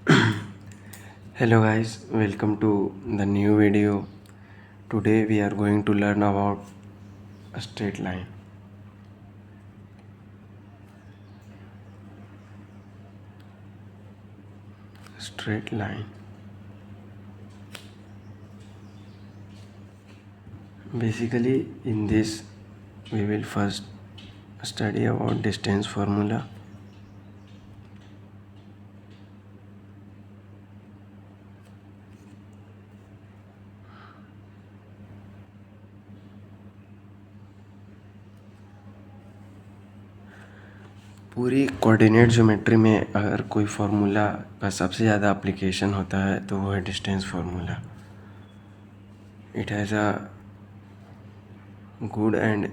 Hello guys, welcome to the new video. Today we are going to learn about a straight line. Straight line. Basically in this we will first study about distance formula. पूरी coordinate geometry में अगर कोई formula का सबसे ज़्यादा application होता है तो वो है distance formula. It has a good and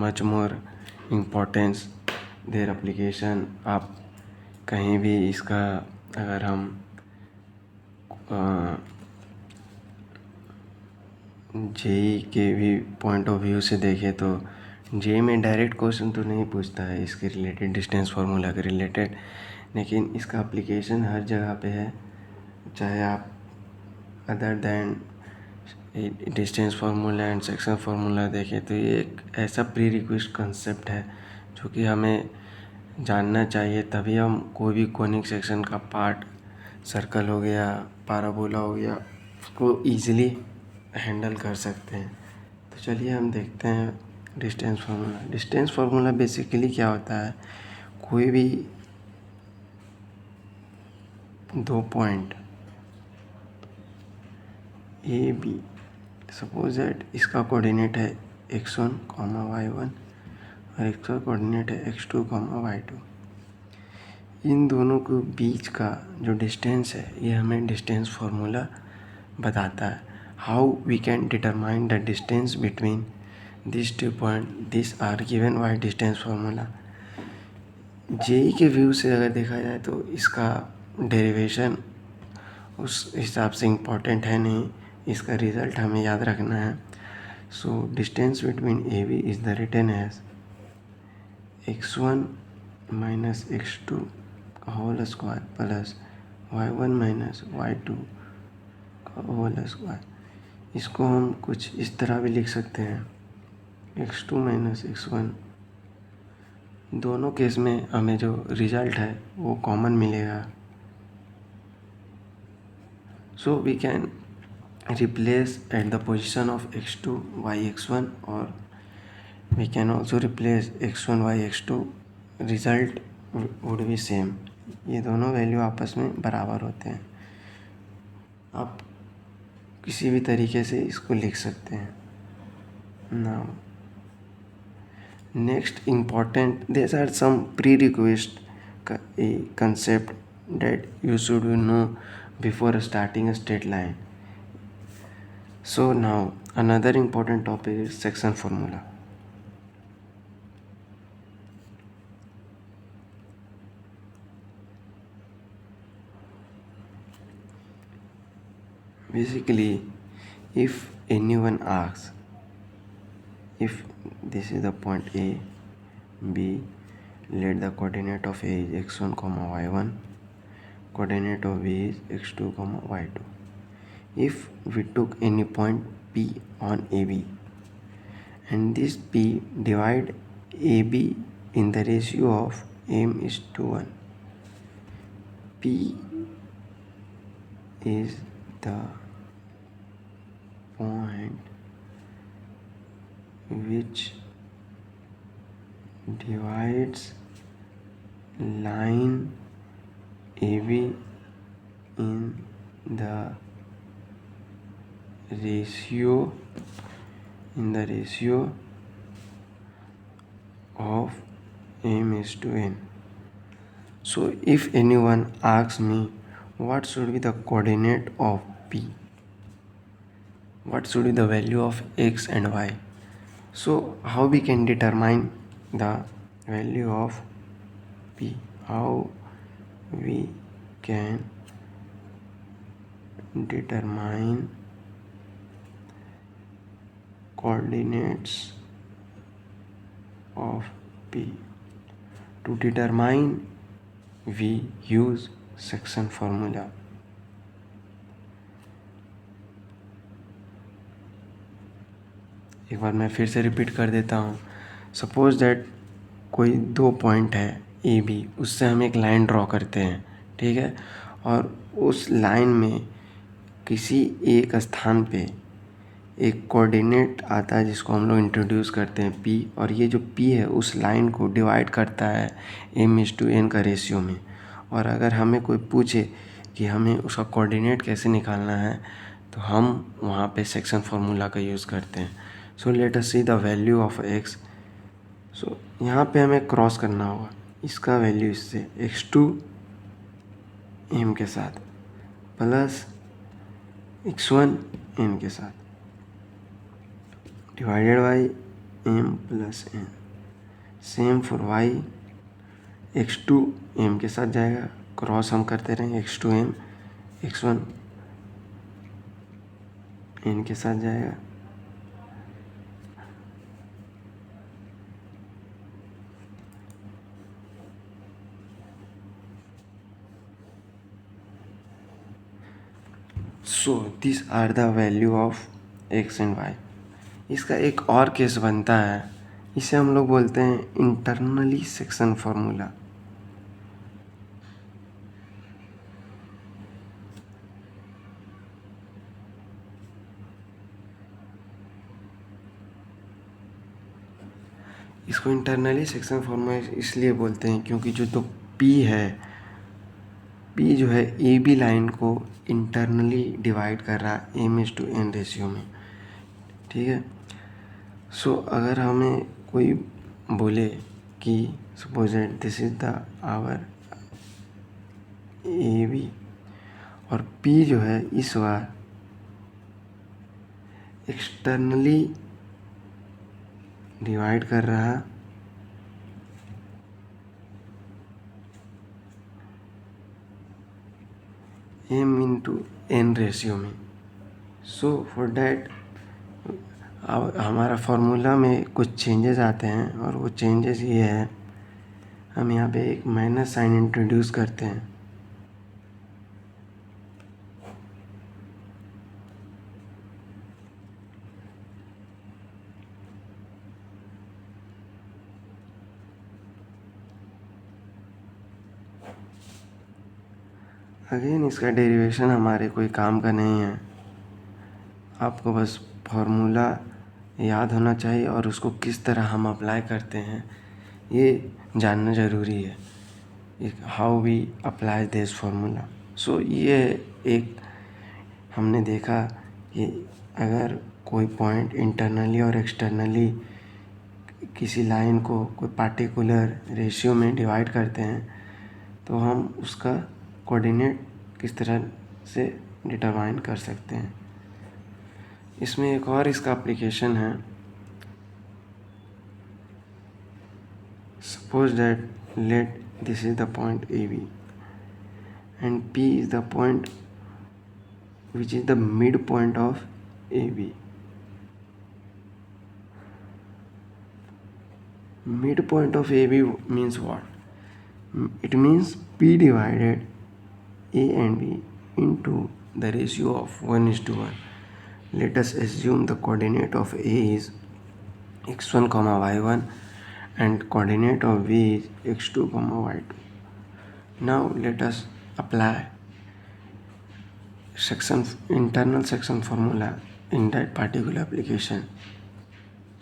much more importance their application. आप कहीं भी इसका अगर हम जेई के भी पॉइंट ऑफ व्यू से देखें तो जेई में डायरेक्ट क्वेश्चन तो नहीं पूछता है इसके रिलेटेड, डिस्टेंस फार्मूला के रिलेटेड, लेकिन इसका एप्लीकेशन हर जगह पे है. चाहे आप other than distance formula and section formula देखें तो ये एक ऐसा प्री रिक्वेस्ट कंसेप्ट है जो कि हमें जानना चाहिए, तभी हम कोई भी कोनिक सेक्शन का पार्ट, सर्कल हो गया, पैराबोला हो गया, उसको ईजिली हैंडल कर सकते हैं. तो चलिए हम देखते हैं distance formula. Distance formula basically क्या होता है, कोई भी दो point A B, suppose that इसका कोऑर्डिनेट है x1, y1 और इसका कोऑर्डिनेट है x2, y2. इन दोनों के बीच का जो डिस्टेंस है ये हमें डिस्टेंस फार्मूला बताता है. How we can determine the distance between this two point, this are given by distance formula. JEE के व्यू से अगर देखा जाए तो इसका डेरिवेशन उस हिसाब से इम्पोर्टेंट है नहीं, इसका रिज़ल्ट हमें याद रखना है. So distance between A B is the written as x1 minus x2 का whole square plus y1 minus y2 का होल स्क्वायर. इसको हम कुछ इस तरह भी लिख सकते हैं, x2 माइनस x1. दोनों केस में हमें जो रिज़ल्ट है वो कॉमन मिलेगा. So we can replace at the position of x2 y x1 or we can also replace x1 y x2. result would be same. ये दोनों वैल्यू आपस में बराबर होते हैं. आप किसी भी तरीके से इसको लिख सकते हैं. Now next important, these are some prerequisite concept that you should know before starting a straight line. So now another important topic is section formula. Basically, if anyone asks, if this is the point A, B, let the coordinate of A is x1, y1, coordinate of B is x2, y2. If we took any point P on AB and this P divide AB in the ratio of m is to 1, P is the point which divides line AB in the ratio of m is to n. So if anyone asks me what should be the coordinate of P, what should be the value of x and y, so how we can determine the value of P, how we can determine coordinates of P. To determine we use section formula. एक बार मैं फिर से repeat कर देता हूँ। Suppose that कोई दो point है ए बी, उससे हम एक लाइन ड्रॉ करते हैं, ठीक है। और उस लाइन में किसी एक स्थान पे एक कोऑर्डिनेट आता है जिसको हम लोग इंट्रोड्यूस करते हैं पी, और ये जो पी है उस लाइन को डिवाइड करता है m/n का रेशियो में। और अगर हमें कोई पूछे कि हमें उसका कोऑर्डिनेट कैसे निकालना है, तो हम वहाँ पे सेक्शन फार्मूला का यूज़ करते हैं। So let us see the value of x। सो यहाँ पे हमें क्रॉस करना होगा इसका वैल्यू इससे x2 m के साथ प्लस x1 n के साथ divided by m plus n। Same for y, x2 m के साथ जाएगा, क्रॉस हम करते रहेंगे, x2 m, x1 n के साथ जाएगा। So this are the value of x and y। इसका एक और केस बनता है, इसे हम लोग बोलते हैं इंटरनली सेक्शन फार्मूला। इसको इंटरनली सेक्शन फार्मूला इसलिए बोलते हैं क्योंकि जो तो P है, P जो है ए बी लाइन को इंटरनली डिवाइड कर रहा है m/n रेशियो में, ठीक है। सो अगर हमें कोई बोले कि suppose that this is the our A B, और P जो है इस बार एक्सटर्नली डिवाइड कर रहा m/n रेशियो में। सो फॉर डैट अब हमारा फार्मूला में कुछ चेंजेस आते हैं, और वो चेंजेस ये है, हम यहाँ पे एक माइनस साइन इंट्रोड्यूस करते हैं। अगेन इसका डेरिवेशन हमारे कोई काम का नहीं है, आपको बस फार्मूला याद होना चाहिए और उसको किस तरह हम अप्लाई करते हैं ये जानना ज़रूरी है, how we apply this formula. So ये एक हमने देखा कि अगर कोई पॉइंट इंटरनली और एक्सटर्नली किसी लाइन को कोई पार्टिकुलर रेशियो में डिवाइड करते हैं, तो हम उसका कोऑर्डिनेट किस तरह से डिटरमाइन कर सकते हैं। इसमें एक और इसका एप्लीकेशन है। Suppose that let this is the point A B and P is the point which is the midpoint of AB. Midpoint of AB means what? It means P divided A and B into the ratio of 1:1. Let us assume the coordinate of A is x1, y1 and coordinate of B is x2, y2. Now let us apply internal section formula in that particular application,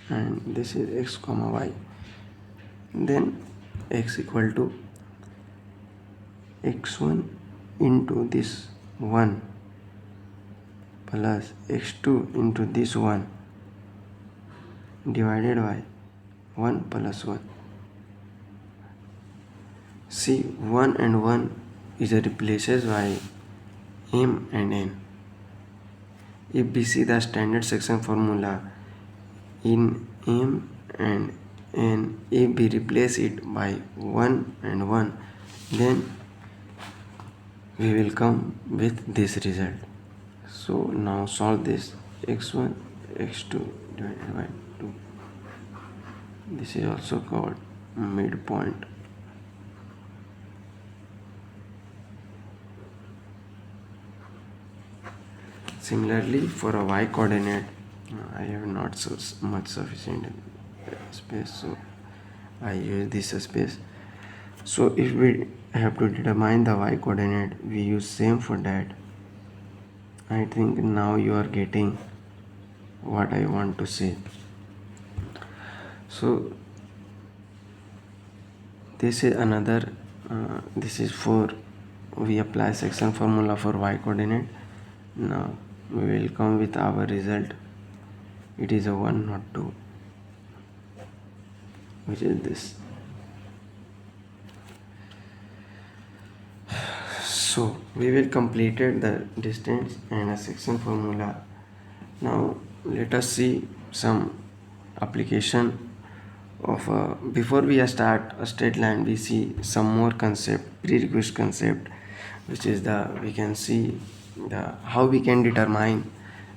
and this is x, y. Then x equal to x1 into this 1 plus x2 into this 1 divided by 1 plus 1. See, 1 and 1 is replaces by m and n. If we see the standard section formula in m and n, if we replace it by 1 and 1, then we will come with this result. So now solve this. x1 x2 divided by 2. This is also called midpoint. Similarly, for a y coordinate, I have not so much sufficient space, so I use this space. So if we have to determine the y coordinate, we use same for that. I think now you are getting what I want to say. So this is another, this is for we apply section formula for y coordinate. Now we will come with our result. It is a 1 not 2, which is this. So we will completed the distance and a section formula. Now let us see some application of before we start a straight line. We see some more concept, prerequisite concept, which is the we can see the how we can determine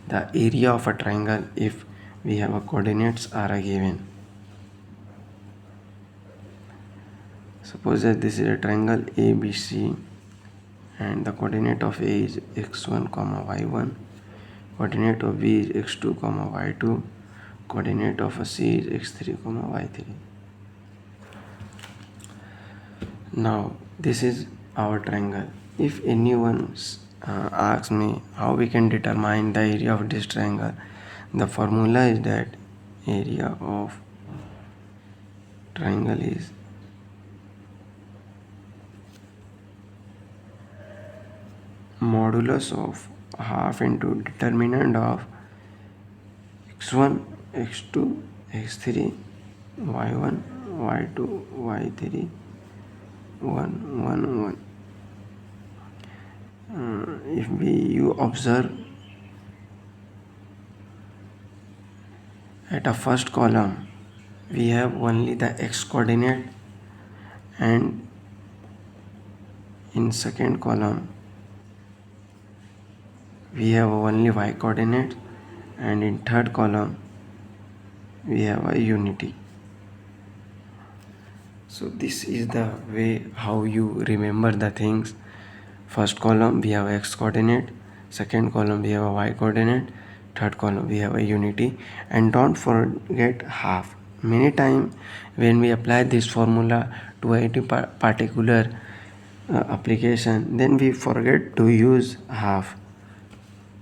the area of a triangle if we have a coordinates are a given. Suppose that this is a triangle ABC and the coordinate of A is x1 comma y1, coordinate of B is x2 comma y2, coordinate of C is x3 comma y3. Now this is our triangle. If anyone asks me how we can determine the area of this triangle, the formula is that area of triangle is modulus of half into determinant of x1, x2, x3, y1, y2, y3, 1, 1, 1. If you observe at a first column, we have only the x coordinate, and in second column we have only y coordinate, and in third column we have a unity. So this is the way how you remember the things. First column we have x coordinate, second column we have a y coordinate, third column we have a unity, and don't forget half. Many times when we apply this formula to a particular application, then we forget to use half.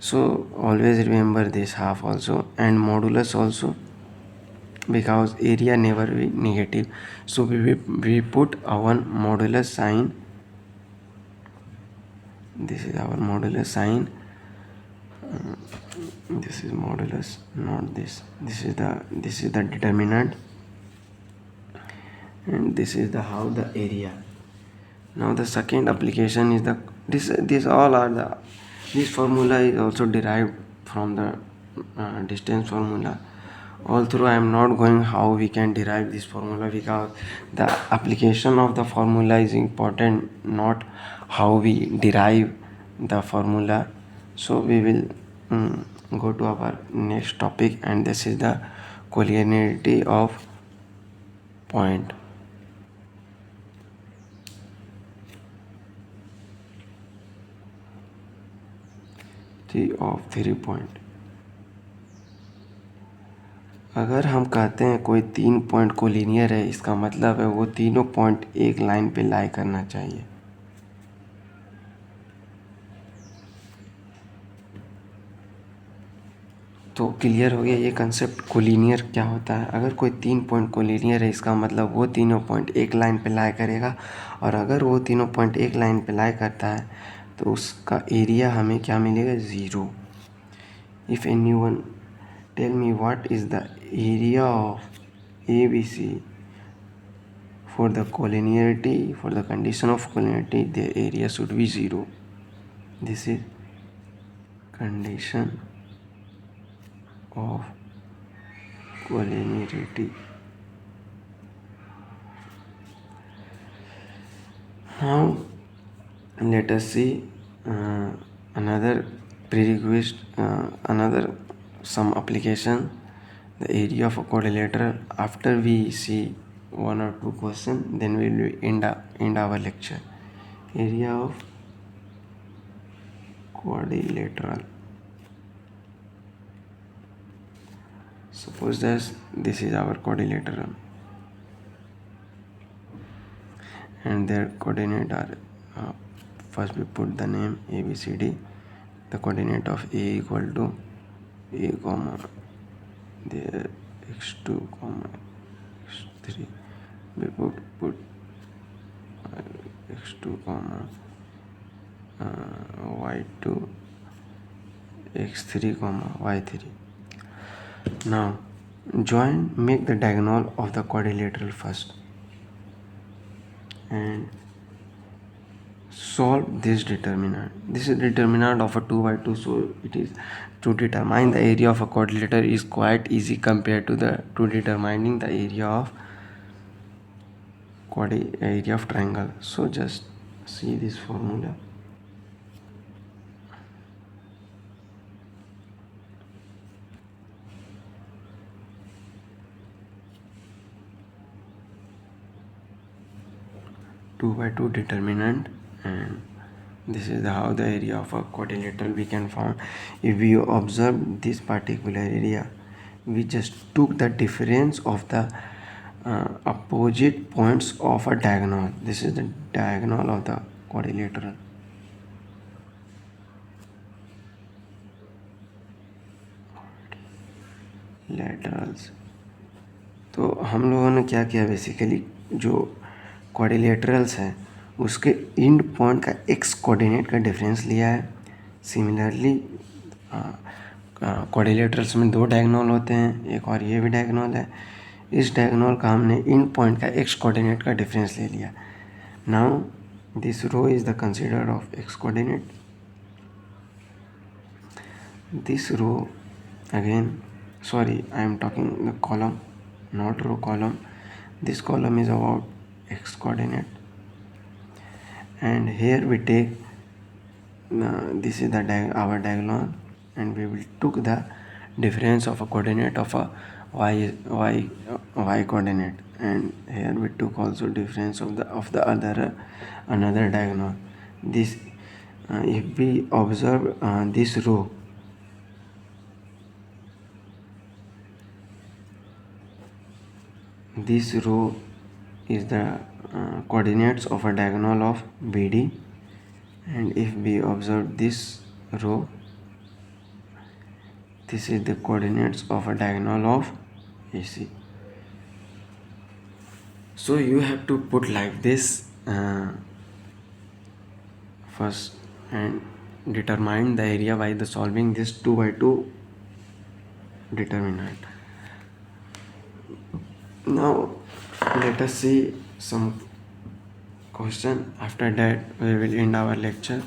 So always remember this half also, and modulus also, because area never be negative. So we put a one modulus sign. This is our modulus sign. This is modulus, not this. This is the determinant, and this is the how the area. Now the second application is the this all are the this formula is also derived from the distance formula. Although I am not going how we can derive this formula, because the application of the formula is important, not how we derive the formula. So we will go to our next topic, and this is the collinearity of point. Of 3 point. अगर हम कहते हैं कोई 3 point को linear है, इसका मतलब है वो तीनों पॉइंट एक लाइन पे लाई करना चाहिए. तो क्लियर हो गया ये कंसेप्ट कोलिनियर क्या होता है. अगर कोई 3 पॉइंट कोलिनियर है, इसका मतलब वो तीनों पॉइंट एक लाइन पे लाई करेगा, और अगर वो तीनों पॉइंट एक लाइन पे लाई करता है तो उसका एरिया हमें क्या मिलेगा, 0. If anyone tell me what is the area of ABC for the collinearity, for the condition of collinearity, the area should be 0. This is condition of collinearity. Now let us see another prerequisite, another some application, the area of a quadrilateral. After we see one or two questions, then we will end our lecture. Area of quadrilateral. suppose that this is our quadrilateral and their coordinate are first we put the name ABCD. The coordinate of A equal to A comma there x2 comma x3 we put x2 comma y2 x3 comma y3. Now join, make the diagonal of the quadrilateral first and solve this determinant. This is determinant of a 2 by 2, so it is to determine the area of a quadrilateral is quite easy compared to the to determining the area of triangle. So just see this formula. Two by two determinant, and this is how the area of a quadrilateral we can find. If we observe this particular area, we just took the difference of the opposite points of a diagonal. This is the diagonal of the quadrilateral. Laterals. तो हम लोगों ने क्या किया, basically जो quadrilaterals है उसके end point का एक्स कोऑर्डिनेट का डिफरेंस लिया है. सिमिलरली क्वाड्रिलेटरल्स में दो डायगोनल होते हैं, एक और ये भी डायगोनल है. इस डायगोनल का हमने इंड पॉइंट का एक्स कोऑर्डिनेट का डिफरेंस ले लिया. Now this row is the considered of x coordinate. This row again, sorry, I am talking the column, not row, column. This column is about x coordinate, and here we take this is the our diagonal, and we will took the difference of a coordinate of a y coordinate, and here we took also difference of the other another diagonal. This if we observe this row, this row is the coordinates of a diagonal of BD, and if we observe this row, this is the coordinates of a diagonal of AC. So you have to put like this first and determine the area by the solving this 2 by 2 determinant. Now let us see some question. After that we will end our lecture,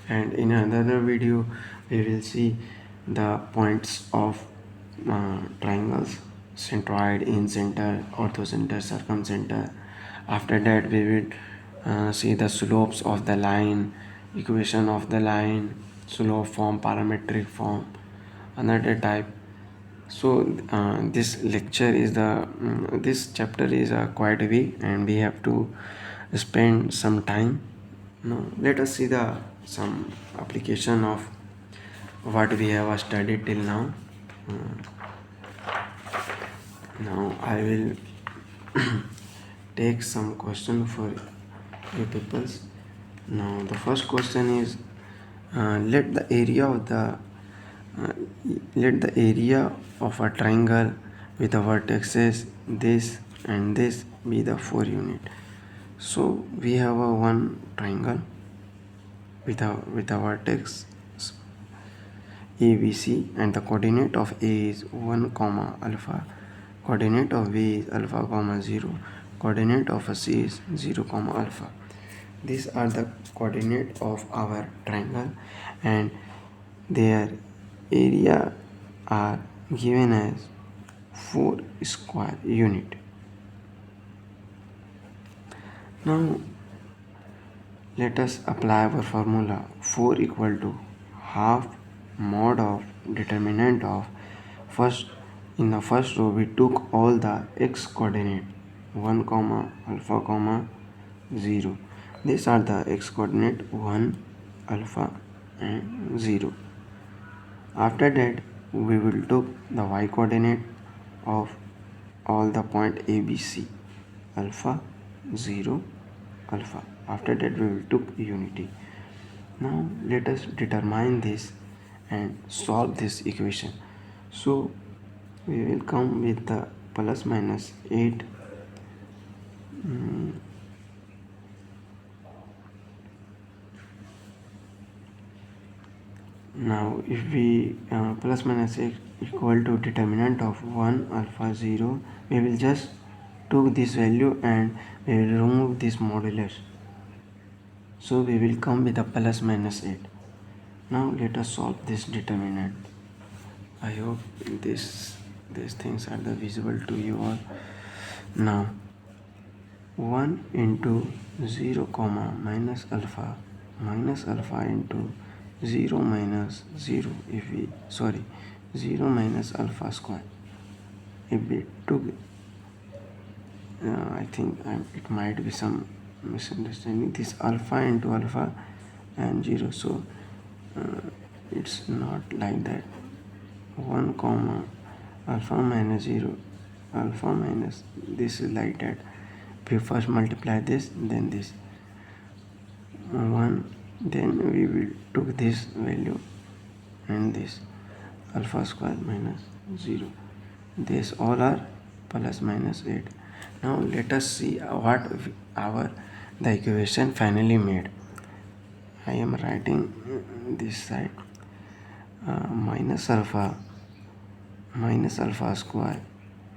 and in another video we will see the points of triangles: centroid, incenter, orthocenter, circumcenter. After that we will see the slopes of the line, equation of the line, slope form, parametric form, another type. So this lecture is this chapter is quite big, and we have to spend some time. Now let us see some application of what we have studied till now. Now I will take some question for you people. Now the first question is let the area of a triangle with the vertices this and this be the 4 unit. So we have a one triangle with a vertex ABC, and the coordinate of A is 1 comma alpha, coordinate of B is alpha comma 0, coordinate of C is 0 comma alpha. These are the coordinate of our triangle, and their area are given as 4 square unit. Now let us apply our formula. 4 equal to half mod of determinant of first. In the first row we took all the x coordinate 1 comma alpha comma 0. These are the x coordinate 1 alpha and 0. After that we will took the y coordinate of all the point A, B, C, alpha, 0, alpha. After that we will took unity. Now let us determine this and solve this equation. So we will come with the plus minus 8. Now if we plus minus 8 equal to determinant of 1 alpha 0, we will just took this value and we will remove this modulus. So we will come with a plus minus 8. Now let us solve this determinant. I hope these things are the visible to you all. Now 1 into 0 comma minus alpha into 0 minus 0 if we 0 minus alpha square. If we took I think it might be some misunderstanding, this alpha into alpha and 0, so it's not like that. 1 comma alpha minus 0, alpha minus, this is like that. We first multiply this, then this 1, then we will took this value and this alpha square minus 0. These all are plus minus 8. Now let us see what the equation finally made. I am writing this side minus alpha square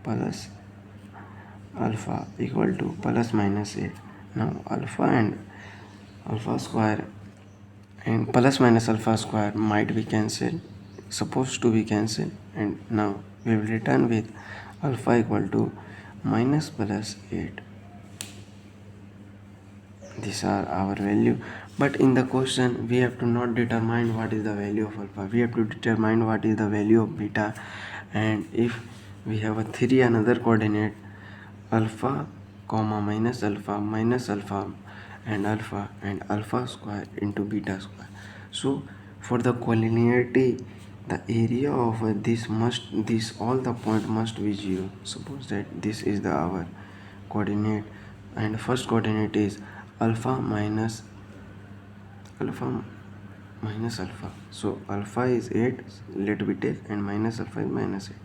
plus alpha equal to plus minus 8. Now alpha and alpha square and plus minus alpha square might be cancelled, supposed to be cancelled, and now we will return with alpha equal to minus plus 8. These are our value, but in the question we have to not determine what is the value of alpha, we have to determine what is the value of beta. And if we have a 3 another coordinate, alpha comma minus alpha and alpha square into beta square. So for the collinearity, the area of this all the point must be 0. Suppose that this is the our coordinate and first coordinate is alpha minus alpha, so alpha is 8, let me take, and minus alpha is minus 8.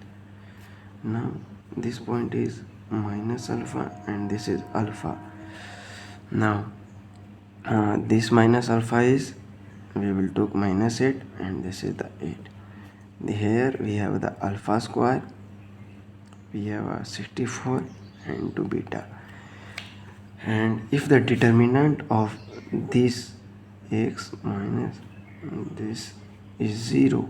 Now this point is minus alpha and this is alpha. Now this minus alpha is, we will take minus 8 and this is the 8. Here we have the alpha square, we have a 64 and to beta. And if the determinant of this x minus this is 0,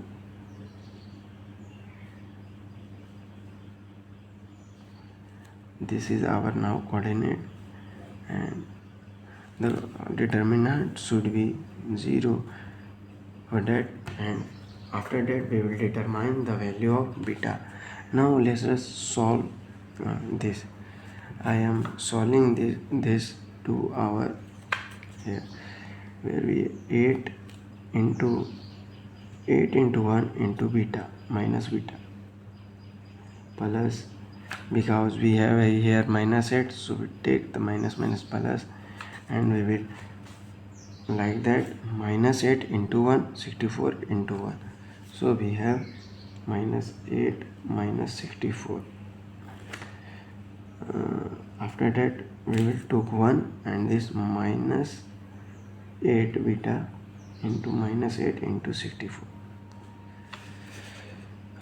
this is our now coordinate and the determinant should be 0 for that, and after that we will determine the value of beta. Now let us solve this. I am solving this to our here, where we 8 into 1 into beta minus beta plus, because we have here minus 8, so we take the minus plus and we will like that, minus 8 into 1, 64 into 1, so we have minus 8 minus 64. After that we will take 1 and this minus 8 beta into minus 8 into 64.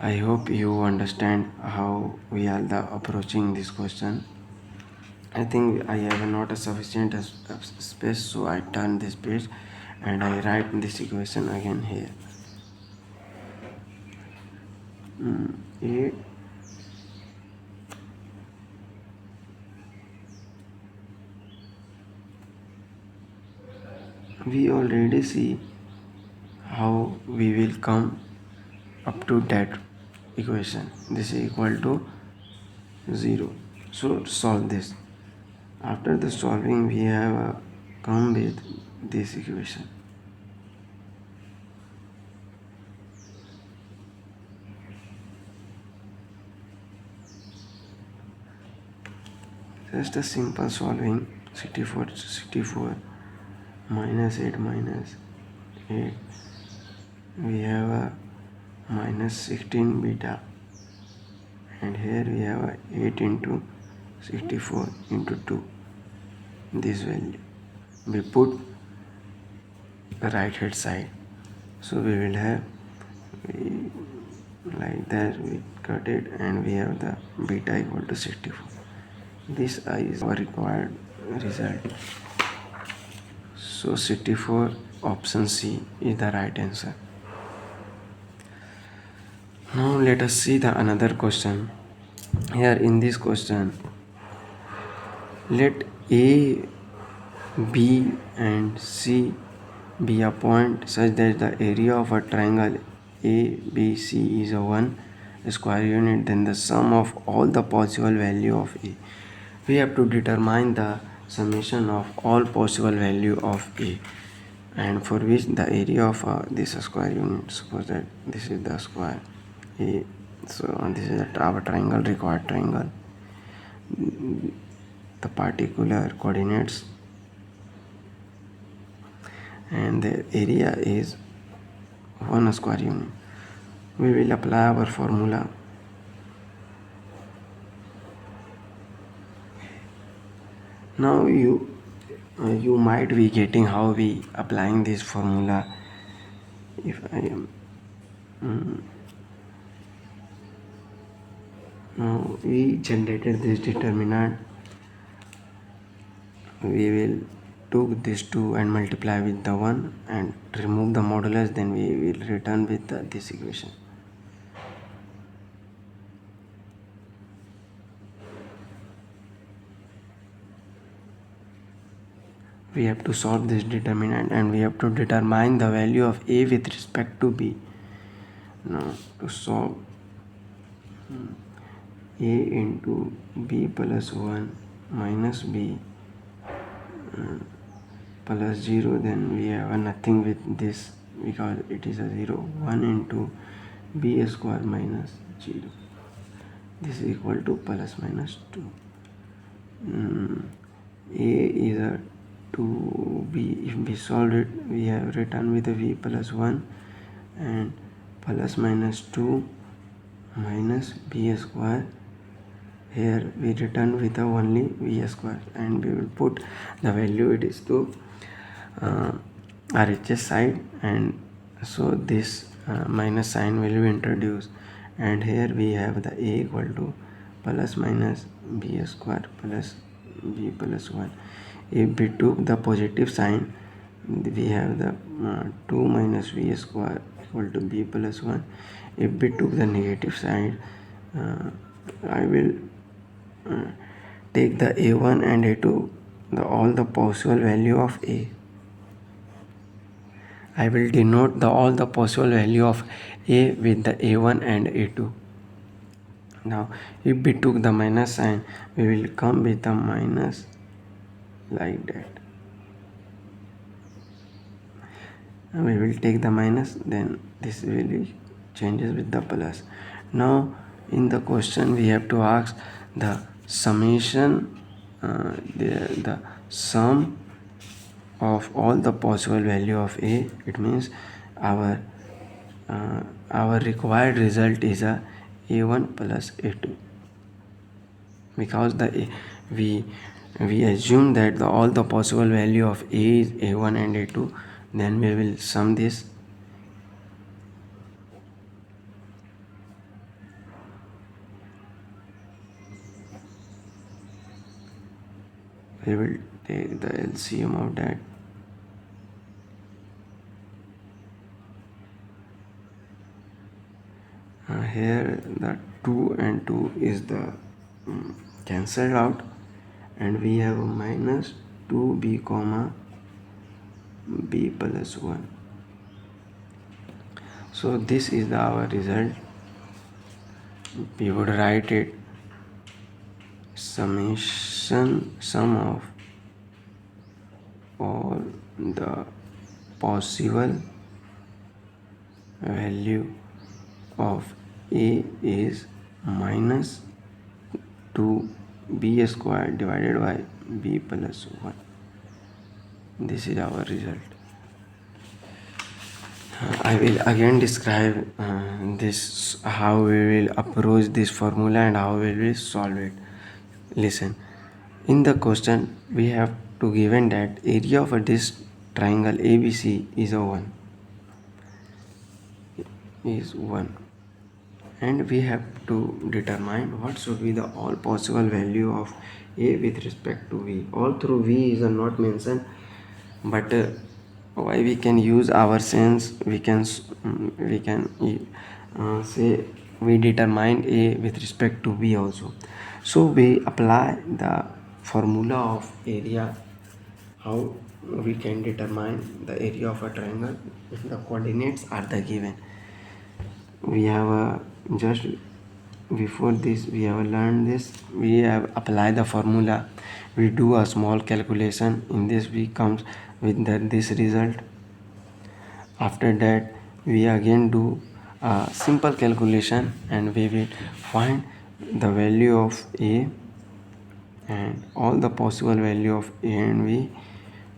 I hope you understand how we are approaching this question. I think I have not a sufficient space, so I turn this page and I write this equation again here. 8 we already see how we will come up to that equation. This is equal to 0. So solve this. After the solving, we have come with this equation. Just a simple solving. 64 minus 8 minus 8, we have a minus 16 beta, and here we have a 8 into 64 into 2, this value we put the right hand side. So we will have like that, we cut it and we have the beta equal to 64. This is our required result. So 64, option C is the right answer. Now let us see the another question. Here in this question, let A, B and C be a point such that the area of a triangle ABC is a 1 square unit, then the sum of all the possible value of A. We have to determine the summation of all possible value of A, and for which the area of this square unit, suppose that this is the square A, so this is our triangle, required triangle, the particular coordinates, and the area is 1 square unit. We will apply our formula. Now you might be getting how we applying this formula. If I am now we generated this determinant, we will took this 2 and multiply with the 1 and remove the modulus, then we will return with this equation. We have to solve this determinant and we have to determine the value of A with respect to B. Now to solve A into B plus 1 minus B plus 0, then we have nothing with this because it is a 0. 1 into B square minus 0, this is equal to plus minus 2. A is a 2B. If we solve it, we have written with a V plus 1 and plus minus 2 minus B square. Here we return with a only V square, and we will put the value it is to RHS side, and so this minus sign will be introduced, and here we have the A equal to plus minus B square plus B plus 1. If we took the positive sign, we have the 2 minus V square equal to B plus 1. If we took the negative side, I will take the A1 and A2, all the possible value of A. I will denote all the possible value of A with the A1 and A2. Now if we took the minus sign, we will come with the minus like that. And we will take the minus, then this will be changes with the plus. Now in the question we have to ask the summation, the sum of all the possible value of A. It means our required result is a A1 plus A2, because we assume that all the possible value of A is A1 and A2. Then we will sum this. We will take the LCM of that. Here the 2 and 2 is the cancelled out, and we have a minus 2b comma b plus 1. So this is our result. We would write it sum of all the possible value of A is minus 2 b square divided by b plus 1. This is our result. I will again describe this, how we will approach this formula and how we will solve it. Listen, in the question we have to given that area of this triangle ABC is a 1, is 1, and we have to determine what should be the all possible value of a with respect to v. All through v is not mentioned, but why we can use our sense, we can say we determine a with respect to b also. So we apply the formula of area, how we can determine the area of a triangle if the coordinates are the given. We have just before this we have learned this, we have applied the formula, we do a small calculation, in this we comes with this result. After that we again do a simple calculation and we will find the value of a and all the possible value of a and b.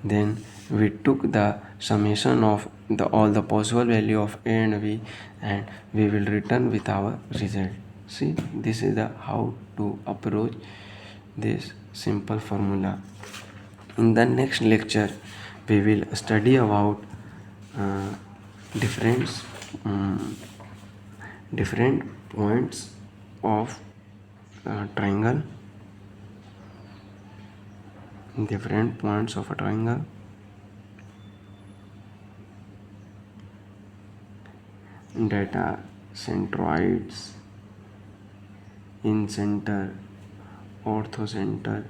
Then we took the summation of all the possible value of a and b and we will return with our result. See, this is the how to approach this simple formula. In the next lecture we will study about uh, different um, different points of triangle, different points of a triangle, data centroids, incenter, orthocenter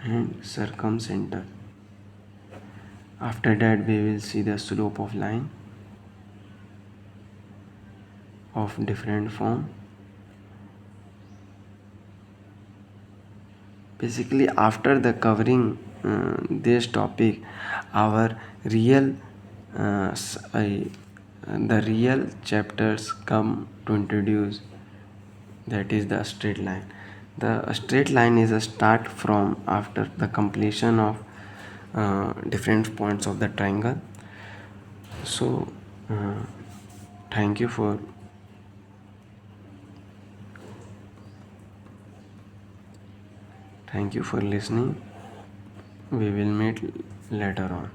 and circumcenter. After that we will see the slope of line of different form. Basically after the covering this topic, our real the real chapters come to introduce, that is the straight line. The straight line is a start from after the completion of different points of the triangle. So uh, thank you for listening. We will meet later on.